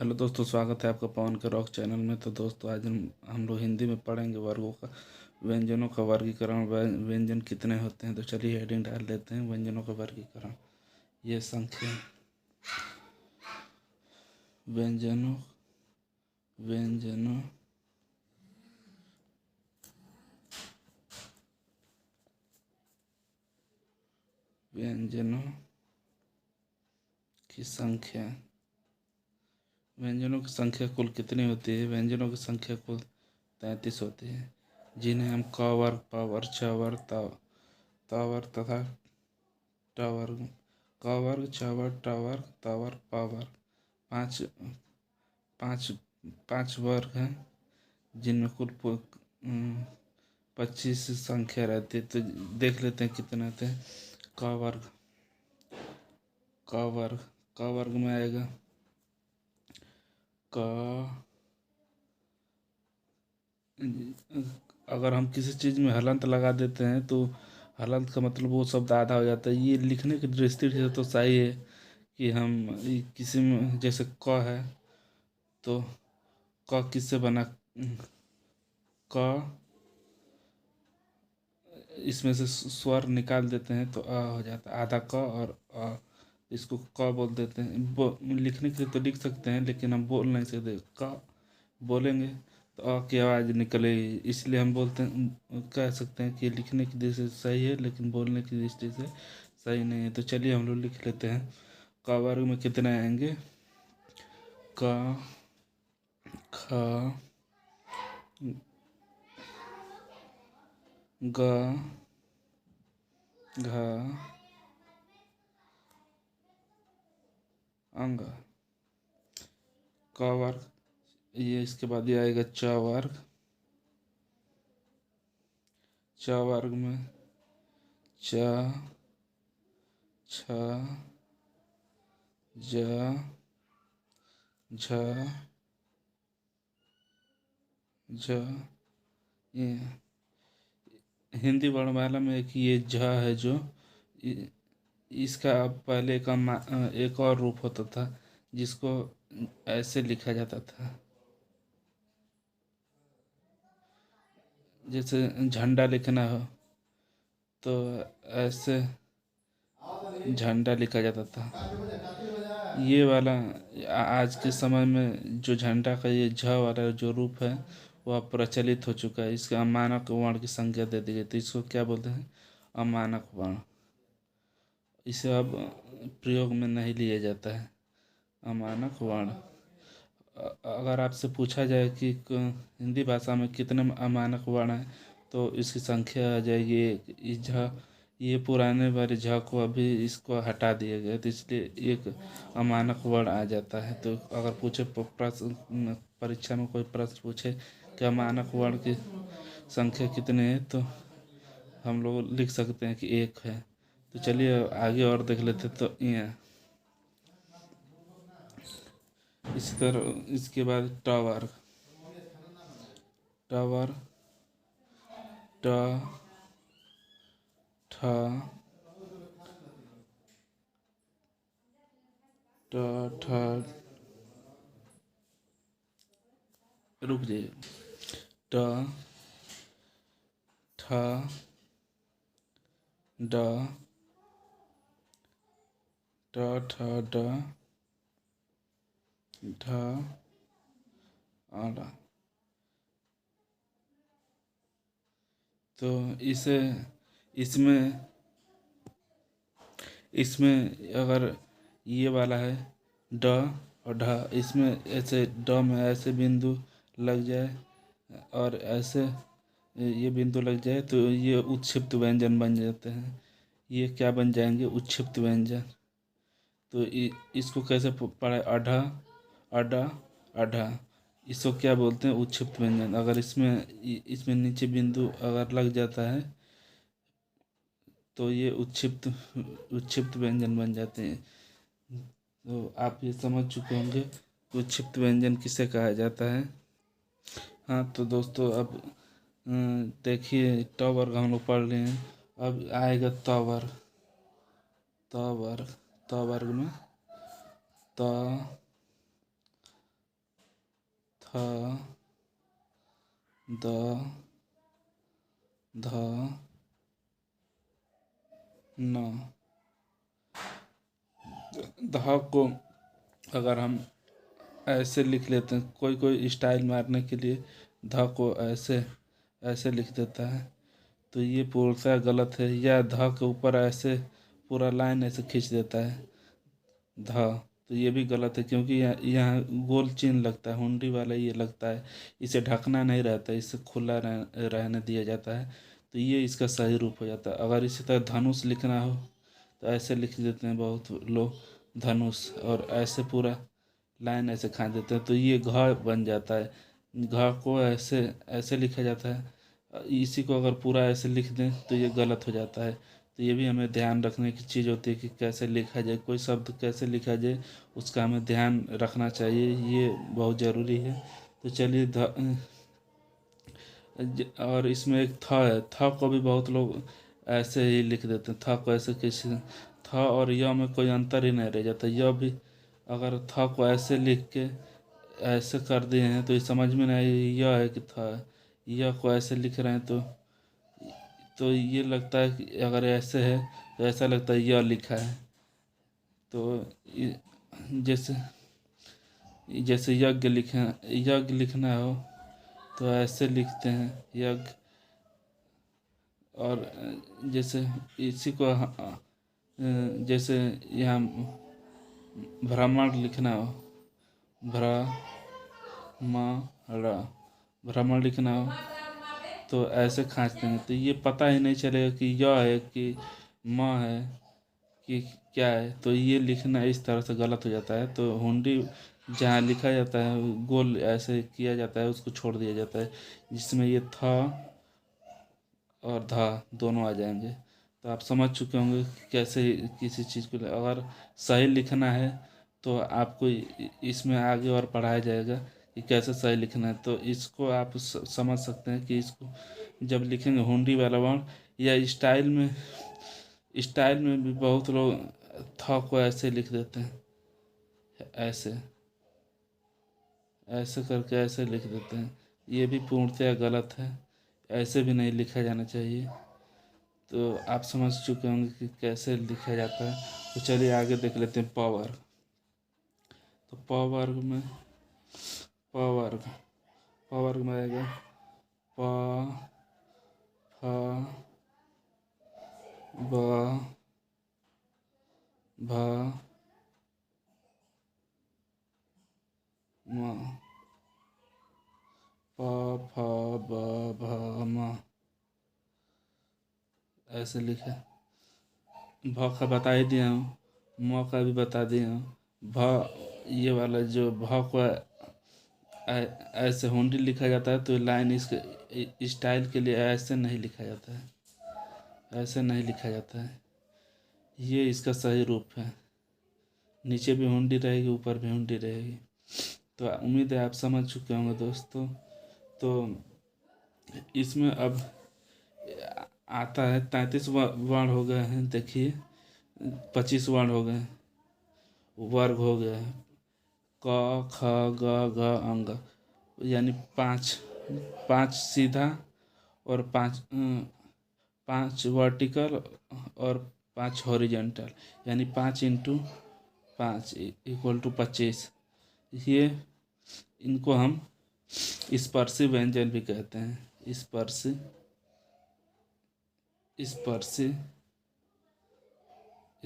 Hello दोस्तों, स्वागत है आपका पवन के रॉक चैनल में। तो दोस्तों आज हम लोग हिंदी में पढ़ेंगे वर्गों का, व्यंजनों का वर्गीकरण। व्यंजन कितने होते हैं, तो चलिए हेडिंग डाल देते हैं, व्यंजनों का वर्गीकरण। ये संख्या व्यंजनों व्यंजनों व्यंजनों की संख्या व्यंजनों की संख्या कुल कितनी होती है? व्यंजनों की संख्या कुल 33 होती है, जिन्हें हम क वर्ग, प वर्ग, छ वर्ग, त वर्ग तथा ट वर्ग, क वर्ग, छ वर्ग, ट वर्ग, त वर्ग, प वर्ग, पाँच पाँच पाँच वर्ग हैं, जिनमें कुल 25 संख्या रहती है। तो देख लेते हैं कितने आते हैं। क वर्ग क वर्ग क वर्ग में आएगा क। अगर हम किसी चीज़ में हलंत लगा देते हैं तो हलंत का मतलब वो शब्द आधा हो जाता है। ये लिखने की दृष्टि से तो सही है कि हम किसी में, जैसे क है तो क किससे बना? क, इसमें से स्वर निकाल देते हैं तो अ हो जाता है, आधा क और अ। इसको क बोल देते हैं। लिखने के लिए तो लिख सकते हैं, लेकिन हम बोल नहीं सकते। क बोलेंगे तो अ की आवाज़ निकलेगी, इसलिए हम बोलते हैं, कह सकते हैं कि लिखने की दृष्टि से सही है, लेकिन बोलने की दृष्टि से सही नहीं है। तो चलिए हम लोग लिख लेते हैं। क वर्ग में कितने आएंगे? क, ख, ग, घ, अंग। क वर्ग, ये इसके बाद ये आएगा च वर्ग। च वर्ग में च, छ, ज, झ, झ। ये हिंदी वर्णमाला में एक ये झ है, जो इसका पहले का एक और रूप होता था, जिसको ऐसे लिखा जाता था, जैसे झंडा लिखना हो तो ऐसे झंडा लिखा जाता था। ये वाला आज के समय में जो झंडा का ये झ वाला जो रूप है वह प्रचलित हो चुका है। इसके अमानक वर्ण की संज्ञा दे दी गई, तो इसको क्या बोलते हैं? अमानक वर्ण। इसे अब प्रयोग में नहीं लिया जाता है, अमानक वर्ण। अगर आपसे पूछा जाए कि हिंदी भाषा में कितने अमानक वर्ण हैं, तो इसकी संख्या आ जाएगी एक। इस झ, ये पुराने वाले झ को अभी इसको हटा दिया गया, तो इसलिए एक अमानक वर्ण आ जाता है। तो अगर पूछे प्रश्न, परीक्षा में कोई प्रश्न पूछे कि अमानक वर्ण की संख्या कितनी है, तो हम लोग लिख सकते हैं कि एक है। तो चलिए आगे और देख लेते। तो ये इसी तरह इसके बाद टावर टावर ट, ठ, ट, ठ, रुक जाइए। ट, ठ, ड, ट, ठ, ड, ढ, अ। तो इसे इसमें इसमें अगर ये वाला है ड और ढ, इसमें ऐसे ड में ऐसे बिंदु लग जाए और ऐसे ये बिंदु लग जाए, तो ये उत्क्षिप्त व्यंजन बन जाते हैं। ये क्या बन जाएंगे? उत्क्षिप्त व्यंजन। तो इसको कैसे पढ़े? अढ़ा, अडा, अढ़ा। इसको क्या बोलते हैं? उत्क्षिप्त व्यंजन। अगर इसमें नीचे बिंदु अगर लग जाता है तो ये उत्क्षिप्त व्यंजन बन जाते हैं। तो आप ये समझ चुके होंगे कि उत्क्षिप्त व्यंजन किसे कहा जाता है। हाँ तो दोस्तों, अब देखिए ट वर्ग हम लोग पढ़ रहे हैं। अब आएगा त वर्ग। त वर्ग में त, ध ध न। ध को अगर हम ऐसे लिख लेते हैं, कोई कोई स्टाइल मारने के लिए ध को ऐसे ऐसे लिख देता है, तो ये पूर्णतः गलत है। या ध के ऊपर ऐसे पूरा लाइन ऐसे खींच देता है ध, तो ये भी गलत है, क्योंकि यहाँ गोल चिन्ह लगता है, हुंडी वाला ये लगता है। इसे ढकना नहीं रहता, इसे खुला रहने दिया जाता है, तो ये इसका सही रूप हो जाता है। अगर इसी तरह धनुष लिखना हो तो ऐसे लिख देते हैं बहुत लोग धनुष, और ऐसे पूरा लाइन ऐसे खा देते हैं, तो ये घ बन जाता है। घ को ऐसे ऐसे लिखा जाता है, इसी को अगर पूरा ऐसे लिख दें तो ये गलत हो जाता है। तो ये भी हमें ध्यान रखने की चीज़ होती है कि कैसे लिखा जाए, कोई शब्द कैसे लिखा जाए उसका हमें ध्यान रखना चाहिए, ये बहुत ज़रूरी है। तो चलिए और इसमें एक थ है, थ को भी बहुत लोग ऐसे ही लिख देते हैं। थ को ऐसे किसी थ और य में कोई अंतर ही नहीं रह जाता। य भी अगर थ को ऐसे लिख के ऐसे कर दिए हैं तो ये समझ में नहीं य है कि थ है। य को ऐसे लिख रहे हैं तो ये लगता है कि अगर ऐसे है तो ऐसा लगता है य लिखा है। तो जैसे जैसे यज्ञ लिखना हो तो ऐसे लिखते हैं यज्ञ। और जैसे इसी को जैसे यहाँ भ्रमण लिखना हो, भ्रमण लिखना हो तो ऐसे खींचते हैं, तो ये पता ही नहीं चलेगा कि य है कि म है कि क्या है। तो ये लिखना इस तरह से गलत हो जाता है। तो हुंडी जहाँ लिखा जाता है गोल ऐसे किया जाता है, उसको छोड़ दिया जाता है, जिसमें ये था और धा दोनों आ जाएंगे। तो आप समझ चुके होंगे कि कैसे किसी चीज़ को अगर सही लिखना है तो आपको इसमें आगे और पढ़ाया जाएगा कि कैसे सही लिखना है। तो इसको आप समझ सकते हैं कि इसको जब लिखेंगे हुंडी वाला वर्ण, या स्टाइल में भी बहुत लोग थ को ऐसे लिख देते हैं, ऐसे ऐसे करके ऐसे लिख देते हैं, ये भी पूर्णतः गलत है, ऐसे भी नहीं लिखा जाना चाहिए। तो आप समझ चुके होंगे कि कैसे लिखा जाता है। तो चलिए आगे देख लेते हैं प वर्ग। तो प वर्ग में आएगा प फ ब भ म। प फ ब भ म ऐसे लिखा। भ का बता ही दिया हूँ, म का भी बता दिया हूँ। भ ये वाला जो भ को ऐसे हुंडी लिखा जाता है, तो लाइन इसके स्टाइल के लिए ऐसे नहीं लिखा जाता है, ऐसे नहीं लिखा जाता है। ये इसका सही रूप है, नीचे भी हुंडी रहेगी ऊपर भी हुंडी रहेगी। तो उम्मीद है आप समझ चुके होंगे दोस्तों। तो इसमें अब आता है 33 वर्ण हो गए हैं, देखिए 25 वर्ण हो गए, वर्ग हो गया है, क ख ग घ अंग, यानी पाँच पाँच सीधा और पाँच वर्टिकल और पाँच हॉरिजेंटल, यानी 5 × 5 = 25। ये इनको हम स्पर्शी व्यंजन भी कहते हैं।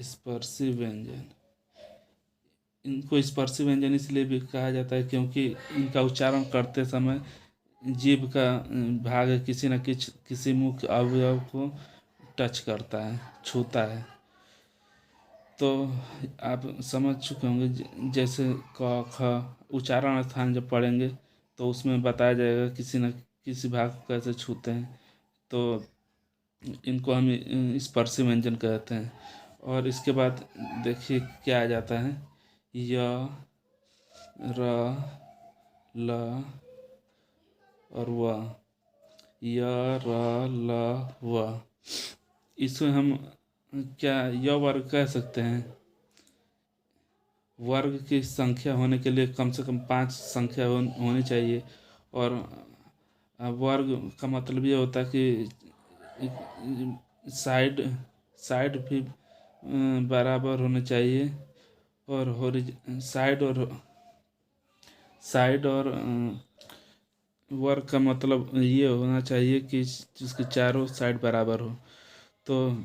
स्पर्शी व्यंजन, इनको स्पर्शी व्यंजन इसलिए भी कहा जाता है क्योंकि इनका उच्चारण करते समय जीभ का भाग किसी न किसी मुख्य अवयव को टच करता है, छूता है। तो आप समझ चुके होंगे जैसे क ख उच्चारण स्थान जब पढ़ेंगे तो उसमें बताया जाएगा किसी न किसी भाग को कैसे छूते हैं। तो इनको हम स्पर्शी व्यंजन कहते हैं। और इसके बाद देखिए क्या आ जाता है, य र ल और व, य र ल व। इसे हम क्या य वर्ग कह सकते हैं। वर्ग की संख्या होने के लिए कम से कम 5 संख्या होनी चाहिए। और वर्ग का मतलब ये होता है कि साइड साइड भी बराबर होने चाहिए। और साइड और वर्ग का मतलब ये होना चाहिए कि जिसके चारों साइड बराबर हो। तो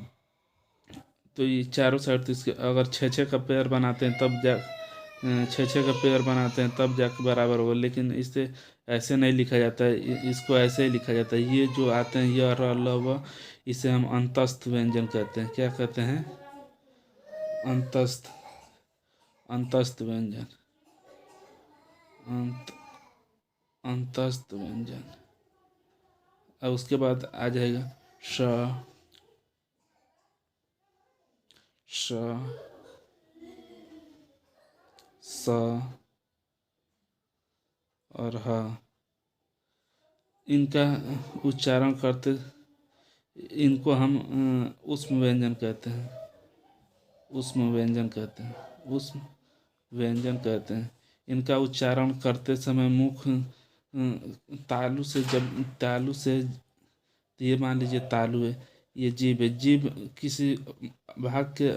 ये चारों साइड, तो इसके अगर छः छः का पेयर बनाते हैं तब छः छः का पेयर बनाते हैं तब जाके बराबर होगा। लेकिन इसे ऐसे नहीं लिखा जाता है, इसको ऐसे ही लिखा जाता है। ये जो आते हैं य र ल व, इसे हम अंतस्थ व्यंजन कहते हैं। क्या कहते हैं? अंतस्थ अंतस्थ व्यंजन। अंत अंतस्थ व्यंजन। अब उसके बाद आ जाएगा श, श, स और ह। इनका उच्चारण करते, इनको हम ऊष्म व्यंजन कहते हैं। ऊष्म व्यंजन कहते हैं। ऊष्म व्यंजन कहते हैं। इनका उच्चारण करते समय मुख तालु से, ये मान लीजिए तालु है, ये जीभ है। जीभ किसी भाग के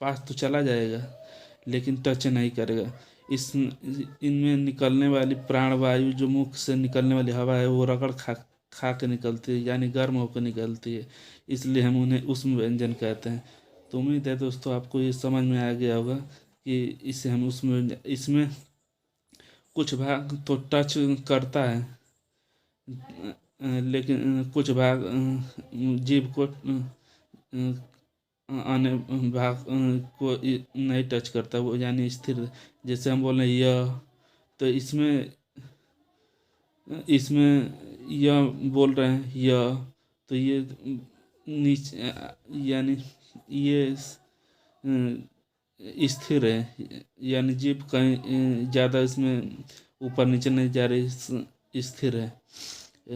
पास तो चला जाएगा लेकिन टच नहीं करेगा। इनमें निकलने वाली प्राणवायु, जो मुख से निकलने वाली हवा है, वो रगड़ खा खा के निकलती है, यानी गर्म होकर निकलती है। इसलिए हम उन्हें उष्म व्यंजन कहते हैं। तो उम्मीद है दोस्तों आपको ये समझ में आ गया होगा कि इसे हम उष्म व्यंजन, इसमें कुछ भाग तो टच करता है लेकिन कुछ भाग जीभ को अन्य भाग को नहीं टच करता, वो यानी स्थिर। जैसे हम बोल रहे हैं यह, तो इसमें इसमें यह बोल रहे हैं यह, तो ये नीचे, यानी ये स्थिर है, यानी जीभ कहीं ज़्यादा इसमें ऊपर नीचे नहीं जा रही, स्थिर है।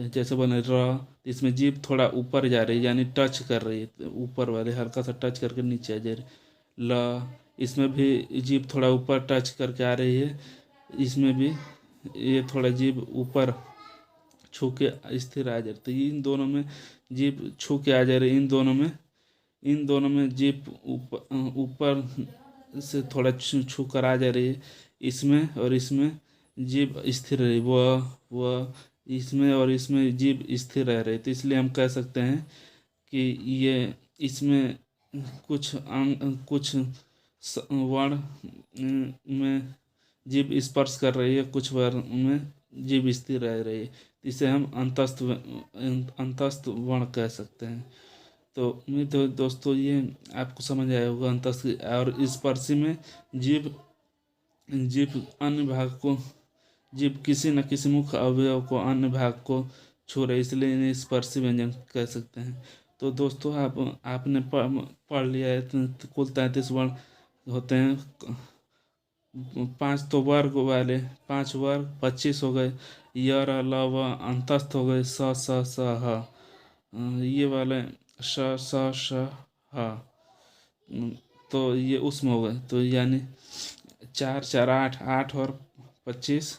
जैसे बने र, इसमें जीभ थोड़ा ऊपर जा रही है, यानी टच कर रही है, तो ऊपर वाले हल्का सा टच करके नीचे आ जा रही। ल, इसमें भी जीभ थोड़ा ऊपर टच करके आ रही है, इसमें भी ये थोड़ा जीभ ऊपर छू के स्थिर आ जा रही। तो इन दोनों में जीभ छू के आ जा रही, इन दोनों में जीभ ऊपर ऊपर से थोड़ा छू कर आ जा रही है। इसमें और इसमें जीभ स्थिर रही, वह इसमें और इसमें जीभ स्थिर रह रही। तो इसलिए हम कह सकते हैं कि ये इसमें कुछ वर्ण में जीभ स्पर्श कर रही है, कुछ वर्ण में जीभ स्थिर रह रही है। इसे हम अंतस्थ वर्ण कह सकते हैं। तो उम्मीद है दोस्तों ये आपको समझ आया होगा। अंतस्थ और स्पर्शी में जीभ जीभ अन्य भाग को, जीभ किसी न किसी मुख्य अवयव को, अन्य भाग को छू रहे, इसलिए इन्हें स्पर्शी व्यंजन कह सकते हैं। तो दोस्तों आपने पढ़ लिया है। तो कुल 33 वर्ण होते हैं। 5 तो वर्ग वाले, 5 वर्ग 25 हो गए। य र ल व अंतस्थ हो गए, स स स ह। ये वाले श स श ह। तो ये उसमें हो गए, तो यानी 4 4 8, 8 और 25,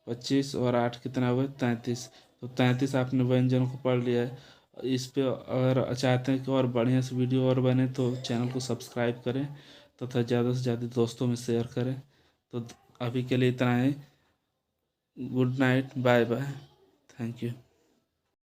25 और 8 कितना हुआ? 33। तो 33 आपने व्यंजन को पढ़ लिया है। इस पे अगर चाहते हैं कि और बढ़िया से वीडियो और बने तो चैनल को सब्सक्राइब करें तथा ज़्यादा से ज़्यादा दोस्तों में शेयर करें। तो अभी के लिए इतना ही। Good night, bye bye, thank you.